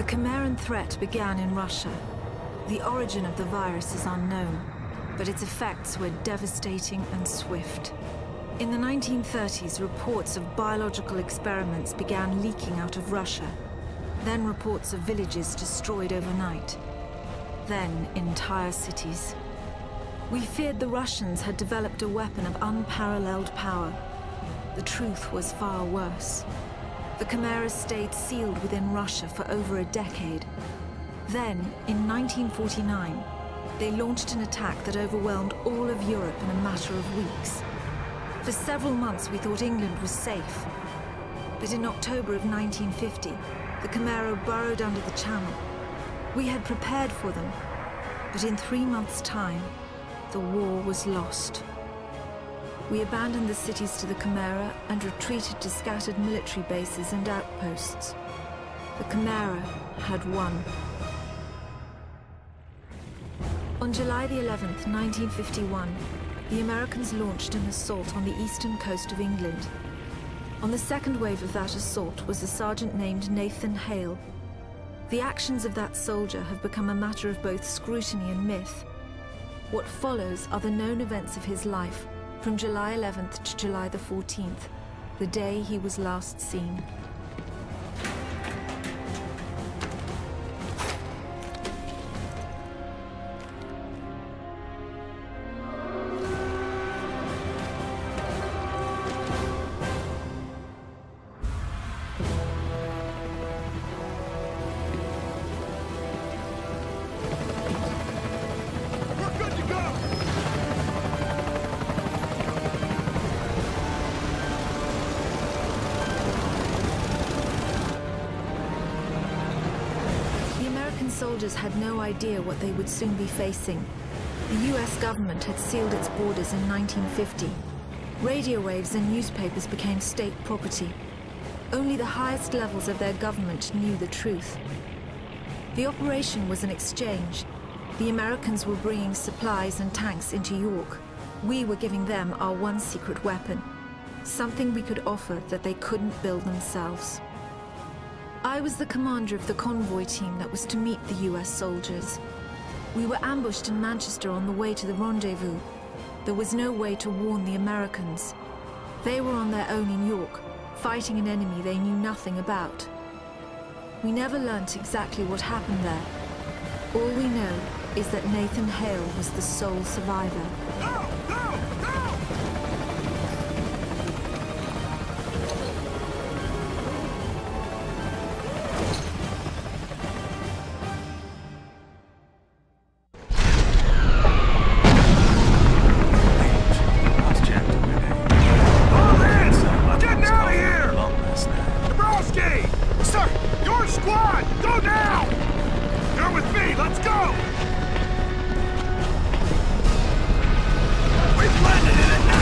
The Chimeran threat began in Russia. The origin of the virus is unknown, but its effects were devastating and swift. In the 1930s, reports of biological experiments began leaking out of Russia. Then reports of villages destroyed overnight. Then entire cities. We feared the Russians had developed a weapon of unparalleled power. The truth was far worse. The Chimeras stayed sealed within Russia for over a decade. Then, in 1949, they launched an attack that overwhelmed all of Europe in a matter of weeks. For several months we thought England was safe. But in October of 1950, the Chimera burrowed under the Channel. We had prepared for them, but in 3 months' time, the war was lost. We abandoned the cities to the Chimera and retreated to scattered military bases and outposts. The Chimera had won. On July the 11th, 1951, the Americans launched an assault on the eastern coast of England. On the second wave of that assault was a sergeant named Nathan Hale. The actions of that soldier have become a matter of both scrutiny and myth. What follows are the known events of his life from July 11th to July the 14th, the day he was last seen. Soldiers had no idea what they would soon be facing. The US government had sealed its borders in 1950. Radio waves and newspapers became state property. Only the highest levels of their government knew the truth. The operation was an exchange. The Americans were bringing supplies and tanks into York. We were giving them our one secret weapon, something we could offer that they couldn't build themselves. I was the commander of the convoy team that was to meet the US soldiers. We were ambushed in Manchester on the way to the rendezvous. There was no way to warn the Americans. They were on their own in York, fighting an enemy they knew nothing about. We never learnt exactly what happened there. All we know is that Nathan Hale was the sole survivor. Go! Go! Go! Let's go! We've landed in it now!